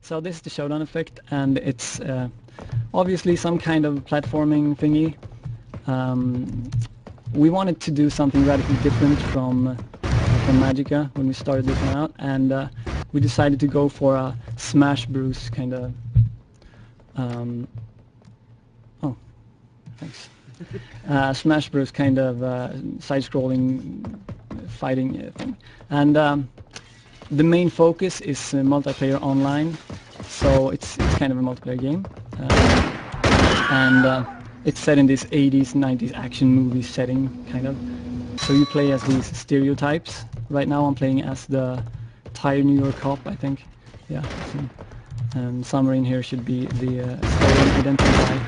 So this is the Showdown Effect, and it's obviously some kind of platforming thingy. We wanted to do something radically different from Magica when we started this one out, and we decided to go for a Smash Bros. Kind of. Oh, thanks. Smash Bros. Kind of side-scrolling fighting thing, and the main focus is multiplayer online, so it's kind of a multiplayer game, and it's set in this 80s, 90s action movie setting, kind of. So you play as these stereotypes. Right now I'm playing as the tired New York cop, I think. Yeah. And somewhere in here should be the stolen identity guy.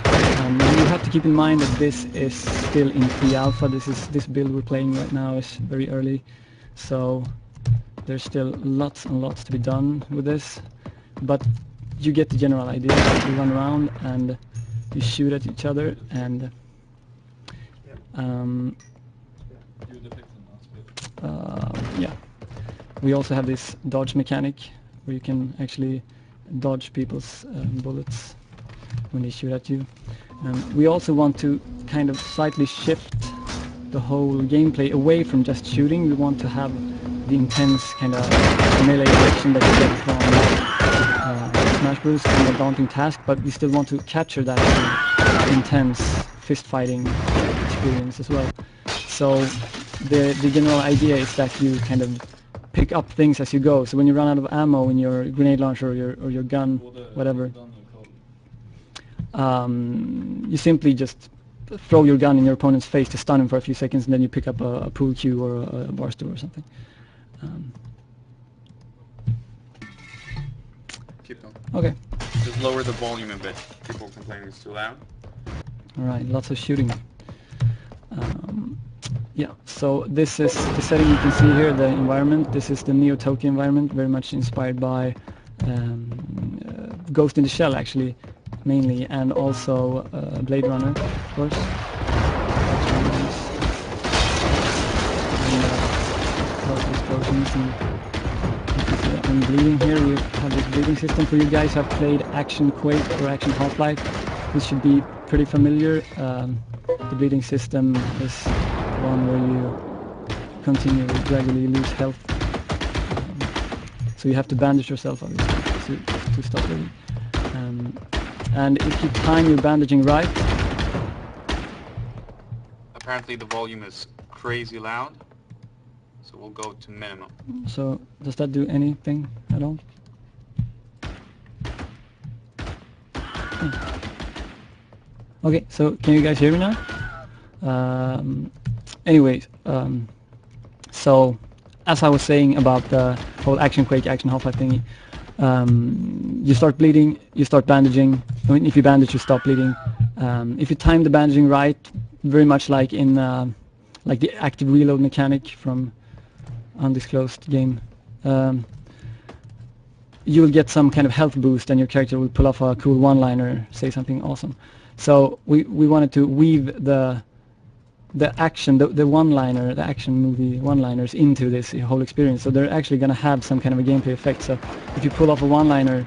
You have to keep in mind that this is still in pre-alpha. This build we're playing right now is very early, so there's still lots and lots to be done with this. But you get the general idea. You run around and you shoot at each other, and yeah. We also have this dodge mechanic where you can actually dodge people's bullets when they shoot at you. We also want to kind of slightly shift the whole gameplay away from just shooting. We want to have the intense kind of melee action that you get from Smash Bros. Kind of daunting task, but we still want to capture that kind of intense fist fighting experience as well. So the general idea is that you kind of pick up things as you go. So when you run out of ammo in your grenade launcher or your gun, whatever, you simply just throw your gun in your opponent's face to stun him for a few seconds, and then you pick up a pool cue or a bar stool or something. Keep going. Okay. Just lower the volume a bit. People complaining it's too loud. Alright, lots of shooting. Yeah, so this is the setting you can see here, the environment. This is the Neo Tokyo environment, very much inspired by Ghost in the Shell, actually, mainly, and also Blade Runner, of course. Lots of explosions, and I'm bleeding here. We have this bleeding system. For you guys who have played Action Quake or Action Half-Life, this should be pretty familiar. The bleeding system is one where you continue to gradually lose health. So you have to bandage yourself, obviously, to stop bleeding. And if you time your bandaging right... Apparently the volume is crazy loud, so we'll go to minimum. So does that do anything at all? Okay, so can you guys hear me now? Anyways, so as I was saying about the whole Action Quake, Action Half-Life thingy, you start bleeding, you start bandaging. If you bandage, you stop bleeding. If you time the bandaging right, very much like in like the active reload mechanic from undisclosed game, you will get some kind of health boost, and your character will pull off a cool one-liner, say something awesome. So we wanted to weave the action, the one-liner, the action movie one-liners into this whole experience. So they're actually going to have some kind of a gameplay effect. So if you pull off a one-liner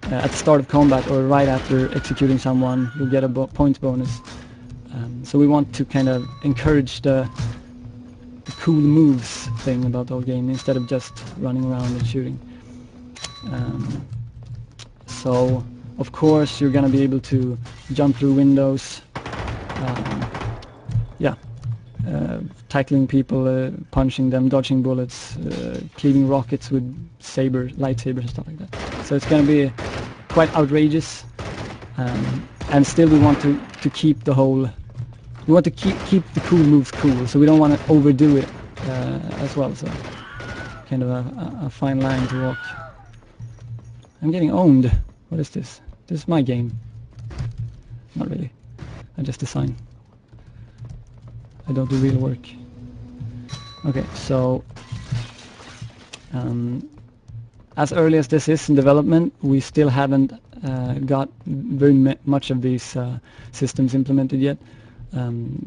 at the start of combat or right after executing someone, you'll get a points bonus. So we want to kind of encourage the cool moves thing about the whole game instead of just running around and shooting. So of course you're going to be able to jump through windows, yeah, tackling people, punching them, dodging bullets, cleaving rockets with lightsabers and stuff like that. So it's going to be quite outrageous, and still we want to keep the whole, we want to keep the cool moves cool, so we don't want to overdo it as well. So kind of a fine line to walk. I'm getting owned. What is this? This is my game. Not really. I just design. I don't do real work. Okay, so as early as this is in development, we still haven't got very much of these systems implemented yet.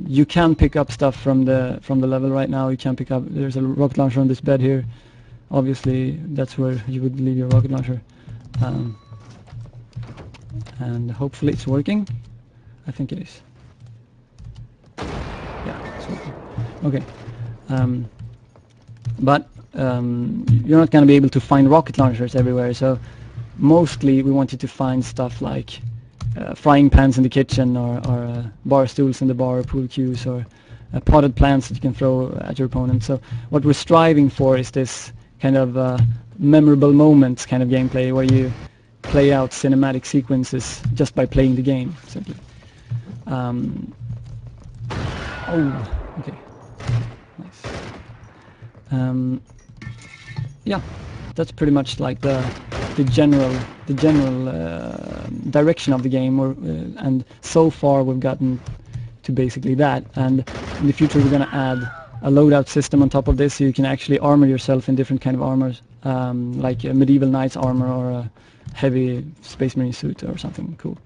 You can pick up stuff from the level right now. You can pick up. There's a rocket launcher on this bed here. Obviously, that's where you would leave your rocket launcher. and hopefully it's working. I think it is. Yeah, it's working. Okay. But you're not going to be able to find rocket launchers everywhere, so mostly we want you to find stuff like frying pans in the kitchen, or bar stools in the bar, or pool cues, or potted plants that you can throw at your opponent. So what we're striving for is this kind of memorable moments kind of gameplay, where you play out cinematic sequences just by playing the game, simply. Oh, okay. Nice. Yeah, that's pretty much like the general direction of the game, and so far we've gotten to basically that, and in the future we're going to add a loadout system on top of this, so you can actually armor yourself in different kind of armors, like a medieval knight's armor or a heavy space marine suit or something cool.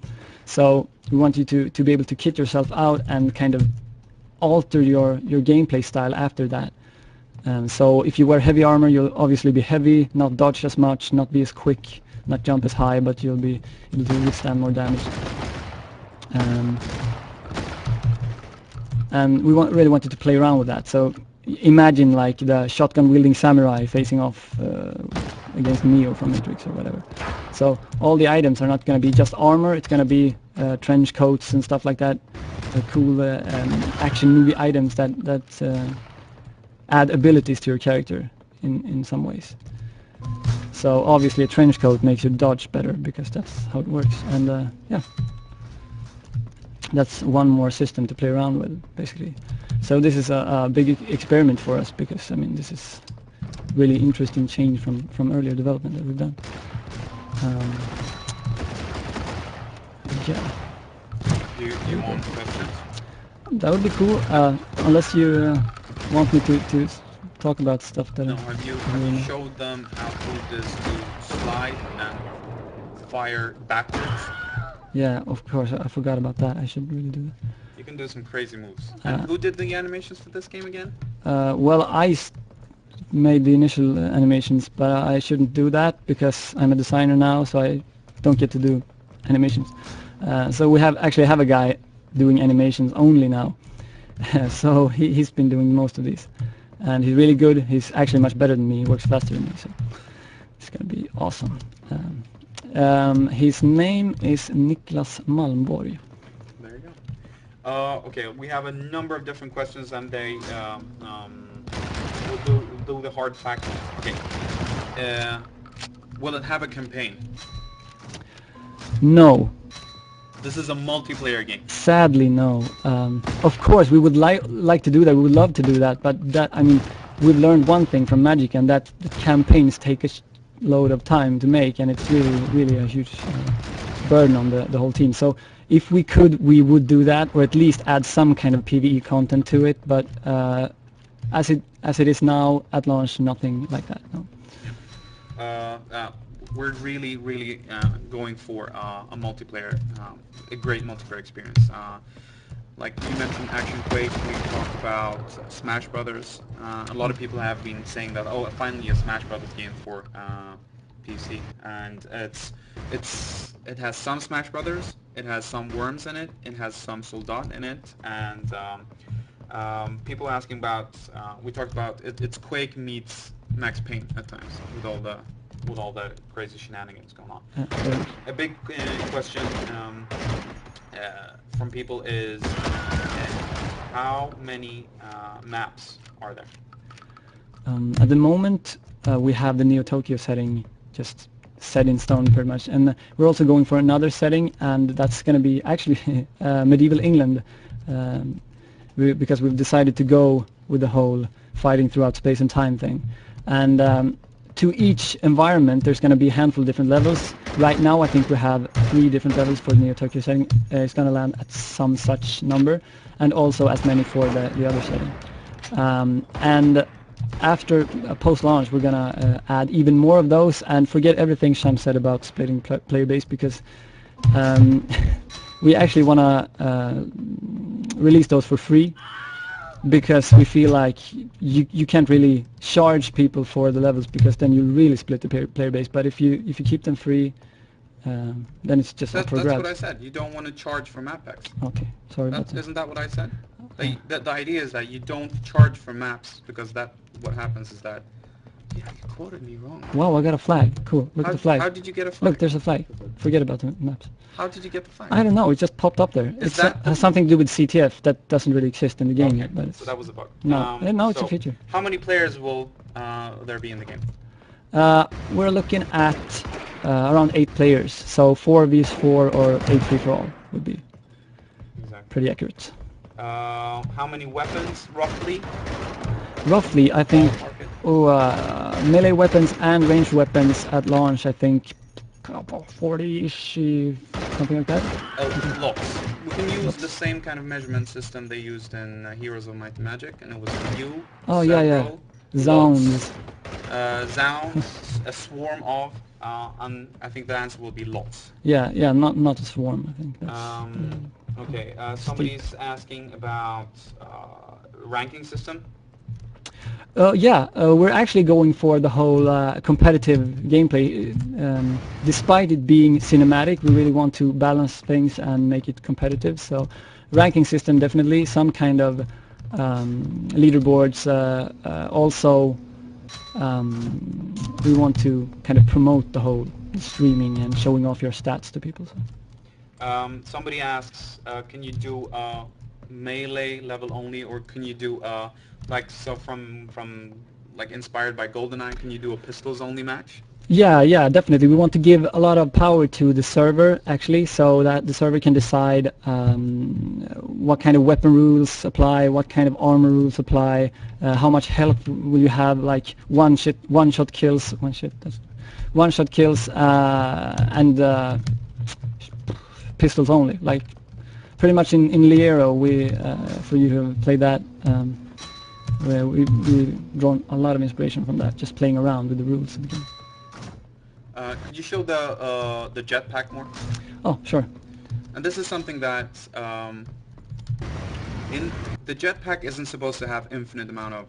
So we want you to be able to kit yourself out and kind of alter your gameplay style after that. So if you wear heavy armor, you'll obviously be heavy, not dodge as much, not be as quick, not jump as high, but you'll be able to withstand more damage. And we really wanted to play around with that. So imagine like the shotgun wielding samurai facing off against Neo from Matrix or whatever. So all the items are not going to be just armor, it's going to be trench coats and stuff like that, cool action movie items that add abilities to your character in some ways. So obviously a trench coat makes you dodge better, because that's how it works. And yeah, that's one more system to play around with, basically. So this is a big experiment for us, because I mean this is really interesting change from earlier development that we've done. Yeah. Do you want questions? That would be cool, unless you want me to talk about stuff that... No, have you showed them how to this to slide and fire backwards? Yeah, of course, I forgot about that. I should really do that. You can do some crazy moves. And who did the animations for this game again? Well, I made the initial animations, but I shouldn't do that because I'm a designer now, so I don't get to do animations. So we actually have a guy doing animations only now. So he's been doing most of these, and he's really good. He's actually much better than me. He works faster than me, so it's gonna be awesome. His name is Niklas Malmborg. There you go. Okay, we have a number of different questions, and they we'll do the hard facts. Okay. Will it have a campaign? No. This is a multiplayer game. Sadly, no. Of course, we would like to do that. We would love to do that, but I mean, we've learned one thing from Magic, and that the campaigns take a load of time to make, and it's really a huge burden on the whole team. So if we could, we would do that, or at least add some kind of PvE content to it. But as it is now at launch, nothing like that. No. We're really going for a multiplayer, a great multiplayer experience. Like you mentioned Action Quake, we talked about Smash Brothers. A lot of people have been saying that, oh, finally a Smash Brothers game for PC, and it has some Smash Brothers, it has some Worms in it, it has some Soldat in it, and people asking about, we talked about it's Quake meets Max Payne at times with all the crazy shenanigans going on. A big question from people is how many maps are there? At the moment, we have the Neo Tokyo setting just set in stone pretty much, and we're also going for another setting, and that's going to be actually medieval England, because we've decided to go with the whole fighting throughout space and time thing. And to each environment there's going to be a handful of different levels. Right now I think we have 3 different levels for the Neo Tokyo setting. It's going to land at some such number, and also as many for the other setting. And after post-launch we're going to add even more of those, and forget everything Sham said about splitting player base, because we actually want to release those for free, because we feel like you can't really charge people for the levels, because then you really split the player base. But if you keep them free, then it's just up for That's grabs. what I said. You don't want to charge for map packs. Okay, sorry about that. Isn't that what I said? The idea is that you don't charge for maps because what happens is that you quoted me wrong. Wow, I got a flag. Cool. Look at the flag. How did you get a flag? Look, there's a flag. Forget about the maps. How did you get the flag? I don't know. It just popped up there. It has something to do with CTF that doesn't really exist in the game yet. But so that was a bug. No, no, it's a feature. How many players will there be in the game? We're looking at around 8 players. So 4 vs 4 or 8 free for all would be pretty accurate. How many weapons roughly? Roughly, I think melee weapons and ranged weapons at launch, I think 40-ish, something like that. Lots. We can use the same kind of measurement system they used in Heroes of Might and Magic, and it was view, several, zones. Zounds, a swarm of, and I think the answer will be lots. Yeah, not a swarm, I think. That's, okay, somebody's asking about ranking system. We're actually going for the whole competitive gameplay. Despite it being cinematic, we really want to balance things and make it competitive. So, ranking system definitely, some kind of leaderboards. Also, we want to kind of promote the whole streaming and showing off your stats to people. So. Somebody asks, can you do melee level only, or can you do from like inspired by GoldenEye, can you do a pistols only match? Yeah, definitely. We want to give a lot of power to the server, actually, so that the server can decide what kind of weapon rules apply, what kind of armor rules apply, how much health will you have, like one-shot kills, and pistols only. Like pretty much in Liero, we for you who have played that. We've drawn a lot of inspiration from that, just playing around with the rules of the game. Could you show the jetpack more? Oh, sure. And this is something that in the jetpack isn't supposed to have infinite amount of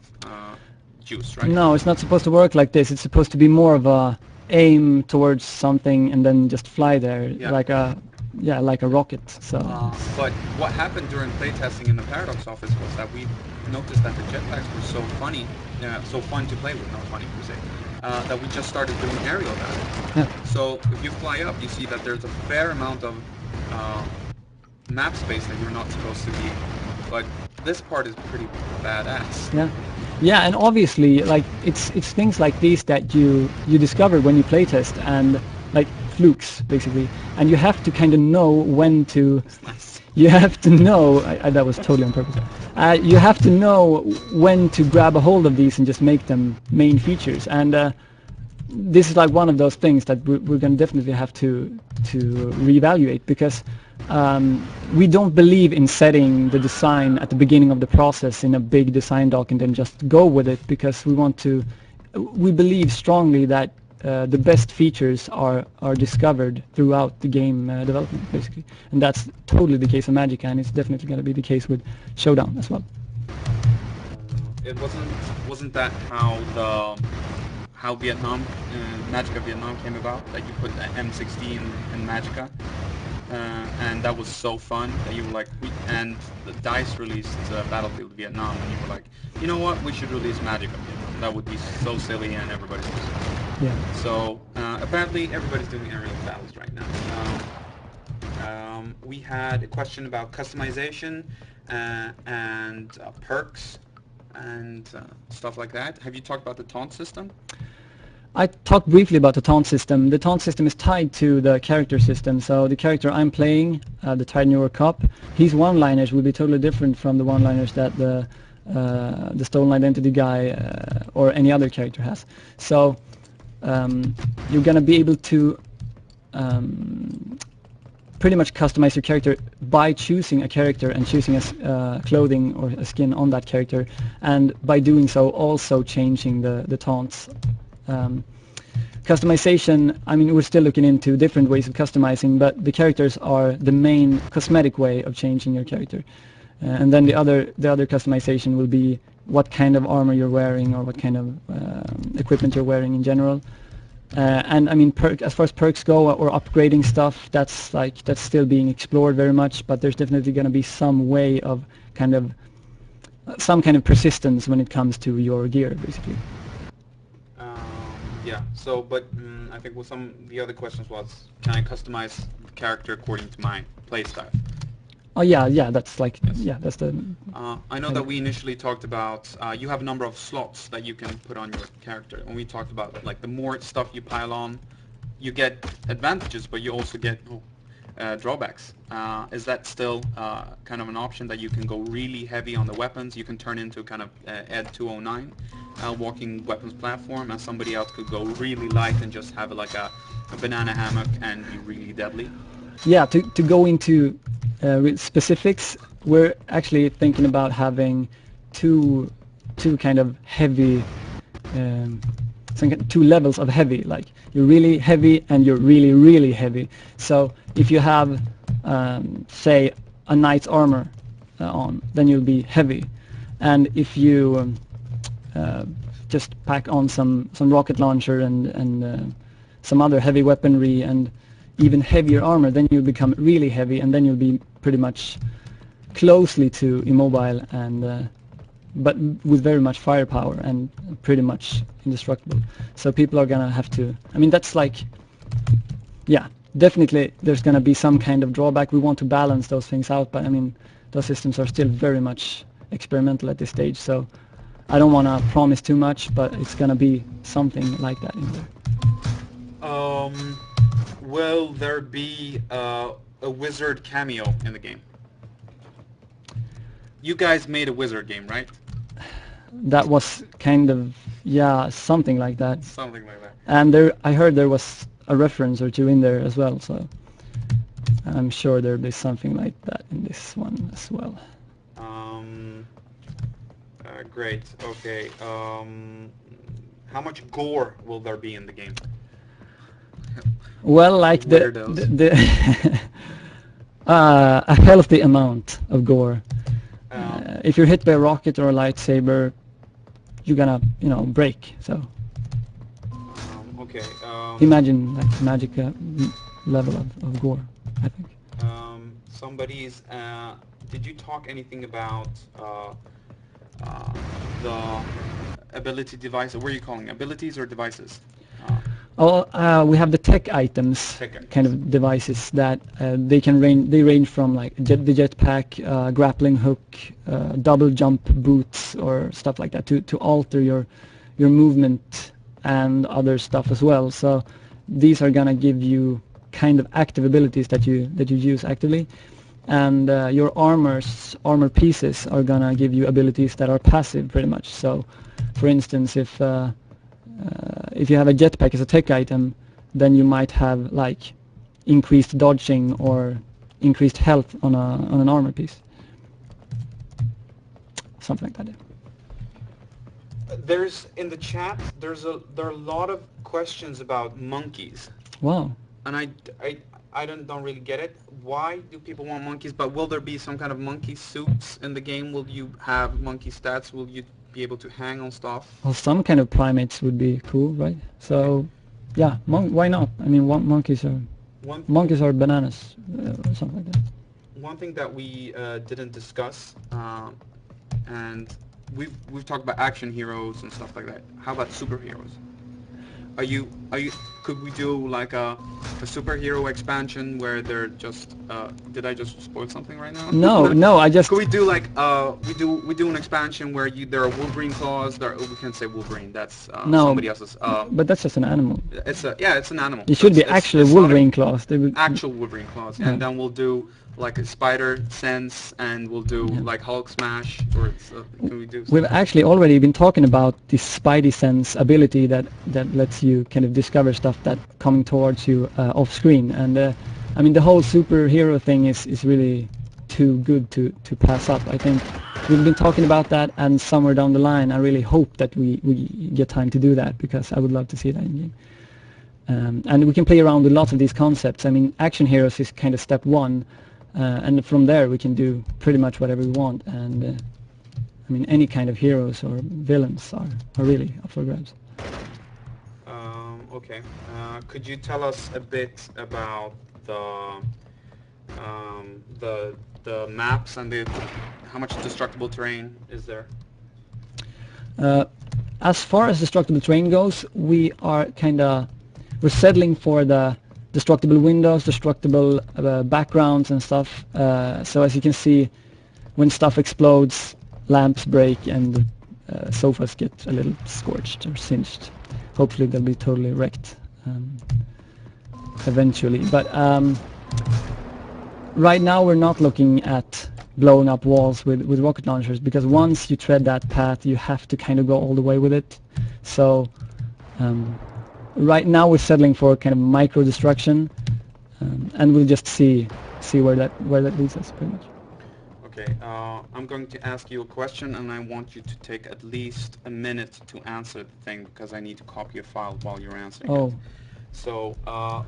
juice, right? No, it's not supposed to work like this. It's supposed to be more of a aim towards something and then just fly there, like a rocket. So. But what happened during playtesting in the Paradox office was that we noticed that the jetpacks were so funny, so fun to play with, not funny per se, that we just started doing aerial damage. Yeah. So if you fly up, you see that there's a fair amount of map space that you're not supposed to be, but this part is pretty badass. Yeah, and obviously, like it's things like these that you discover when you playtest, and like flukes basically, and you have to kind of know when to. Nice. You have to know. That was totally on purpose. You have to know when to grab a hold of these and just make them main features, and this is like one of those things that we're going to definitely have to reevaluate, because we don't believe in setting the design at the beginning of the process in a big design doc and then just go with it, because we believe strongly that the best features are discovered throughout the game development, basically, and that's totally the case of Magicka, and it's definitely going to be the case with Showdown as well. It wasn't that how Vietnam, Magicka Vietnam came about, that you put the M16 in Magicka, and that was so fun that you were like, and the DICE released Battlefield Vietnam, and you were like, you know what, we should release Magicka Vietnam. That would be so silly and everybody's doing it. Yeah. So apparently everybody's doing aerial battles right now. We had a question about customization and perks and stuff like that. Have you talked about the taunt system? I talked briefly about the taunt system. The taunt system is tied to the character system. So the character I'm playing, the Tide Newer Cop, his one-liners will be totally different from the one-liners that the Stolen Identity guy or any other character has. So you're going to be able to pretty much customize your character by choosing a character and choosing a clothing or a skin on that character, and by doing so also changing the taunts. Customization, I mean, we're still looking into different ways of customizing, but the characters are the main cosmetic way of changing your character. And then the other customization will be what kind of armor you're wearing or what kind of equipment you're wearing in general. And I mean, as far as perks go, or upgrading stuff, that's still being explored very much. But there's definitely going to be some way of some kind of persistence when it comes to your gear, basically. Yeah. So, but I think the other questions was, can I customize the character according to my playstyle? Oh yeah, that's like, yes. Yeah, that's the. I know that we initially talked about you have a number of slots that you can put on your character, and we talked about like the more stuff you pile on, you get advantages, but you also get drawbacks. Is that still kind of an option that you can go really heavy on the weapons? You can turn into kind of Ed 209, walking weapons platform, and somebody else could go really light and just have like a banana hammock and be really deadly. Yeah, to go into with specifics, we're actually thinking about having two kind of heavy, two levels of heavy. Like you're really heavy and you're really, really heavy. So if you have, say, a knight's armor on, then you'll be heavy. And if you just pack on some rocket launcher and some other heavy weaponry and even heavier armor, then you'll become really heavy, and then you'll be pretty much closely to immobile, and but with very much firepower and pretty much indestructible. So people are gonna have to, I mean, that's like, yeah, definitely there's gonna be some kind of drawback. We want to balance those things out, but I mean, those systems are still very much experimental at this stage, so I don't want to promise too much, but it's gonna be something like that in there. Will there be a wizard cameo in the game? You guys made a wizard game, right? That was kind of, yeah, something like that. Something like that. And I heard there was a reference or two in there as well, so I'm sure there'll be something like that in this one as well. Great. Okay. How much gore will there be in the game? Well, like a healthy amount of gore. If you're hit by a rocket or a lightsaber, you're gonna, break. So. Okay. Imagine like magic level of gore, I think. Somebody's. Did you talk anything about the ability device? What are you calling abilities or devices? We have the tech items, kind of devices that they range from like the jetpack, grappling hook, double jump boots, or stuff like that to alter your movement and other stuff as well. So these are gonna give you kind of active abilities that you use actively, and your armor pieces are gonna give you abilities that are passive, pretty much. So, for instance, if you have a jetpack as a tech item, then you might have like increased dodging or increased health on an armor piece, something like that. There's in the chat. There are a lot of questions about monkeys. Wow. And I don't really get it. Why do people want monkeys? But will there be some kind of monkey suits in the game? Will you have monkey stats? Will you be able to hang on stuff? Well, some kind of primates would be cool, right? So, yeah, why not? I mean, monkeys are bananas, or something like that. One thing that we didn't discuss, and we've talked about action heroes and stuff like that. How about superheroes? Could we do like a superhero expansion where they're just did I just spoil something right now? No, I just... Could we do like we do an expansion where there are Wolverine claws? We can't say Wolverine. That's somebody else's. But that's just an animal. It's an animal. It should be actually Wolverine claws. Actual Wolverine claws, and then we'll do like a spider sense, and we'll do like Hulk smash, or can we do? We've actually already been talking about this Spidey sense ability that lets you kind of discover stuff that coming towards you off screen, and I mean the whole superhero thing is really too good to pass up. I think we've been talking about that, and somewhere down the line I really hope that we get time to do that, because I would love to see that in game. And we can play around with lots of these concepts. I mean, action heroes is kind of step one. And from there we can do pretty much whatever we want, and I mean any kind of heroes or villains are really up for grabs. Okay. Could you tell us a bit about the maps and how much destructible terrain is there? As far as destructible terrain goes, we're settling for the destructible windows, destructible backgrounds and stuff. So as you can see, when stuff explodes, lamps break and sofas get a little scorched or singed. Hopefully they'll be totally wrecked eventually. But right now we're not looking at blowing up walls with rocket launchers, because once you tread that path you have to kind of go all the way with it. So right now we're settling for kind of micro destruction, and we'll just see where that leads us pretty much. Okay, I'm going to ask you a question and I want you to take at least a minute to answer the thing, because I need to copy a file while you're answering it. So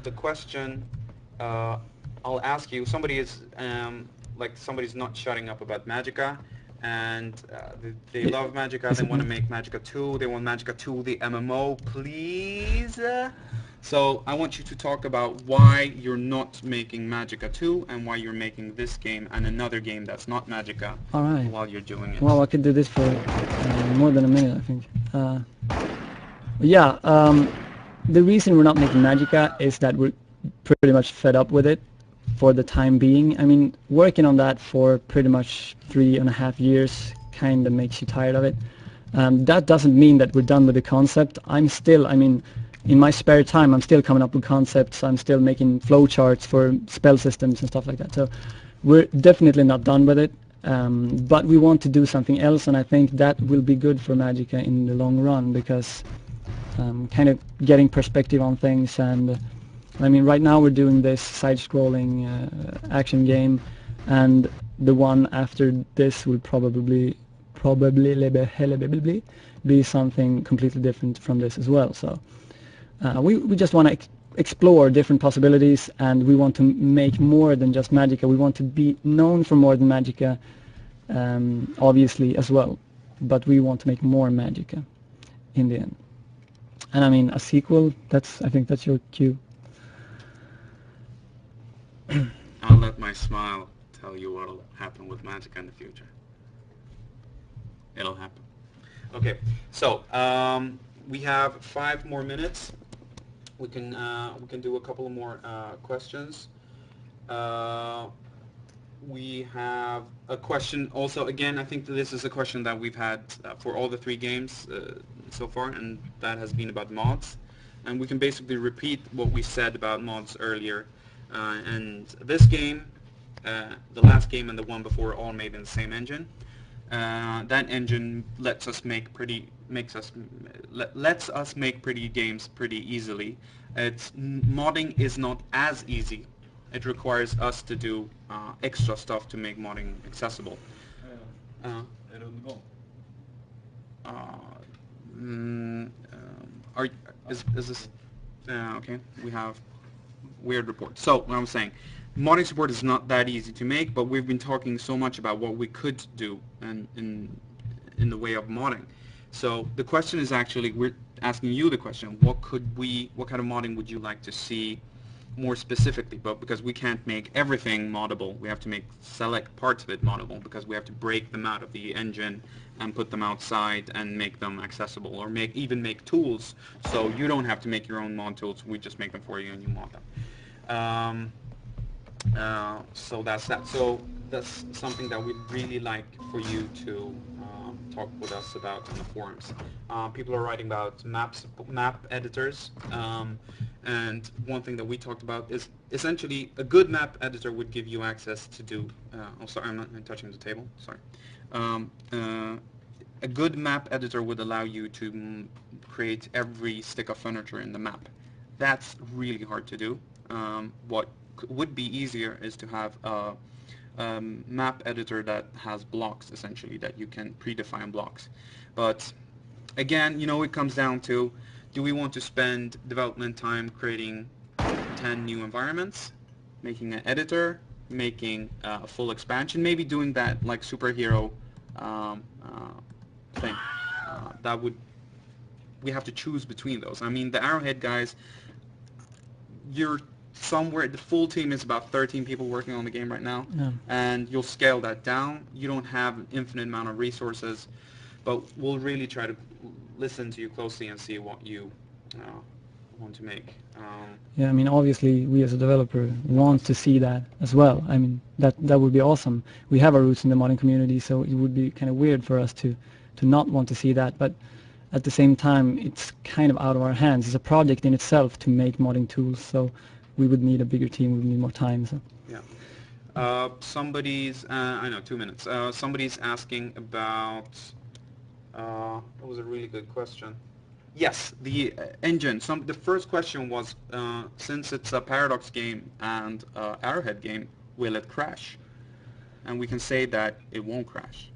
the question I'll ask you, somebody's not shutting up about Magica, and they love Magica, they want to make Magica 2, they want Magica 2 the MMO, please. So I want you to talk about why you're not making Magica 2 and why you're making this game and another game that's not Magica while you're doing it. Well, I could do this for more than a minute, I think. The reason we're not making Magica is that we're pretty much fed up with it for the time being. I mean, working on that for pretty much 3.5 years kind of makes you tired of it. That doesn't mean that we're done with the concept. In my spare time, I'm still coming up with concepts. I'm still making flowcharts for spell systems and stuff like that. So we're definitely not done with it. But we want to do something else, and I think that will be good for Magica in the long run, because kind of getting perspective on things. And I mean, right now we're doing this side-scrolling action game, and the one after this will probably be something completely different from this as well. So we just want to explore different possibilities, and we want to make more than just Magica. We want to be known for more than Magica, obviously as well, but we want to make more Magica in the end. And I mean, a sequel, I think that's your cue. I'll let my smile tell you what'll happen with Magica in the future. It'll happen. Okay, so we have 5 more minutes. We can do a couple of more questions. We have a question also. Again, I think this is a question that we've had for all the 3 games so far, and that has been about mods. And we can basically repeat what we said about mods earlier. And this game, the last game and the one before, all made in the same engine. That engine lets us make pretty games pretty easily. Modding is not as easy. It requires us to do extra stuff to make modding accessible. Is this okay? We have weird report. So what I'm saying, modding support is not that easy to make, but we've been talking so much about what we could do in the way of modding. So the question is actually, we're asking you the question, what kind of modding would you like to see more specifically? But because we can't make everything moddable, we have to select parts of it moddable, because we have to break them out of the engine and put them outside and make them accessible, or even make tools, so you don't have to make your own mod tools. We just make them for you and you mod them. So that's that. So that's something that we'd really like for you to talk with us about in the forums. People are writing about map editors, and one thing that we talked about is essentially a good map editor would give you access to do. Oh, sorry, I'm touching the table. Sorry. A good map editor would allow you to create every stick of furniture in the map. That's really hard to do. What would be easier is to have a map editor that has blocks, essentially, that you can predefine blocks. But again, it comes down to, do we want to spend development time creating 10 new environments, making an editor, making a full expansion, maybe doing that like superhero thing? That would we have to choose between those. I mean, the Arrowhead guys, you're somewhere, the full team is about 13 people working on the game right now, Yeah. and you'll scale that down. You don't have an infinite amount of resources, but we'll really try to listen to you closely and see what you want to make. Yeah, I mean, obviously, we as a developer want to see that as well. I mean, that would be awesome. We have our roots in the modding community, so it would be kind of weird for us to not want to see that. But at the same time, it's kind of out of our hands. It's a project in itself to make modding tools, so we would need a bigger team. We would need more time. So. Yeah. Somebody's, I know, 2 minutes. Somebody's asking about, that was a really good question. Yes, the engine. The first question was, since it's a Paradox game and Arrowhead game, will it crash? And we can say that it won't crash.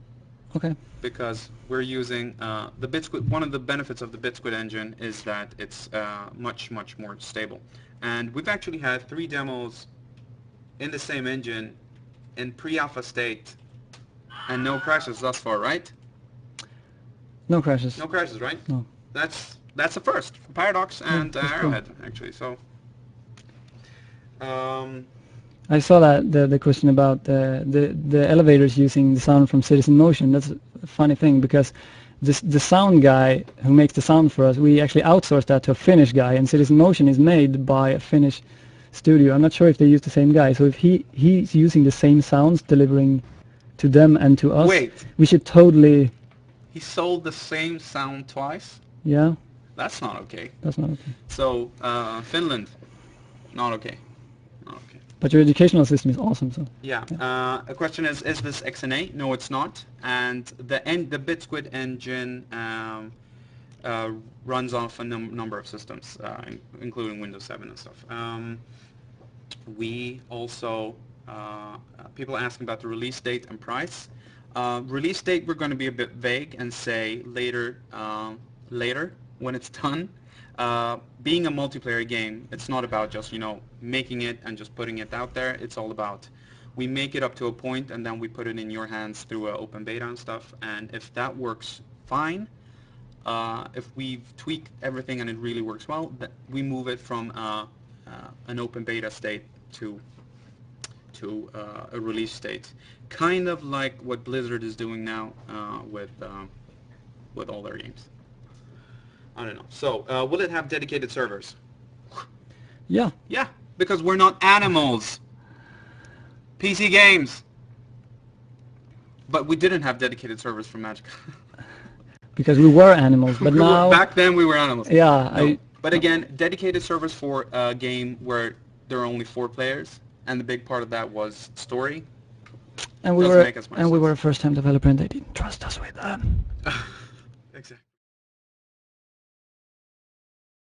Okay. Because we're using the BitSquid. One of the benefits of the BitSquid engine is that it's much more stable. And we've actually had 3 demos in the same engine in pre-alpha state, and no crashes thus far, right? No crashes. No crashes, right? No. That's a first for Paradox and Arrowhead, actually. So. I saw that the question about the elevators using the sound from Citizen Motion. That's a funny thing because the sound guy who makes the sound for us, we actually outsourced that to a Finnish guy, and Citizen Motion is made by a Finnish studio. I'm not sure if they use the same guy. So if he's using the same sounds delivering to them and to us, we should totally. He sold the same sound twice? Yeah. That's not okay. That's not okay. So Finland, not okay. Not okay. But your educational system is awesome, so. Yeah. A question is this XNA? No, it's not. And the BitSquid engine runs off a number of systems, including Windows 7 and stuff. We also, people are asking about the release date and price. Release date, we're going to be a bit vague and say later when it's done. Being a multiplayer game, it's not about just, making it and just putting it out there. It's all about, we make it up to a point and then we put it in your hands through open beta and stuff. And if that works fine, if we've tweaked everything and it really works well, we move it from an open beta state to a release state. Kind of like what Blizzard is doing now with all their games. I don't know. So, will it have dedicated servers? Yeah. Yeah, because we're not animals. PC games. But we didn't have dedicated servers for Magic. Because we were animals, but now. Back then we were animals. Yeah. No. But again, dedicated servers for a game where there are only 4 players, and the big part of that was story. And we were a first-time developer, and they didn't trust us with that. Exactly.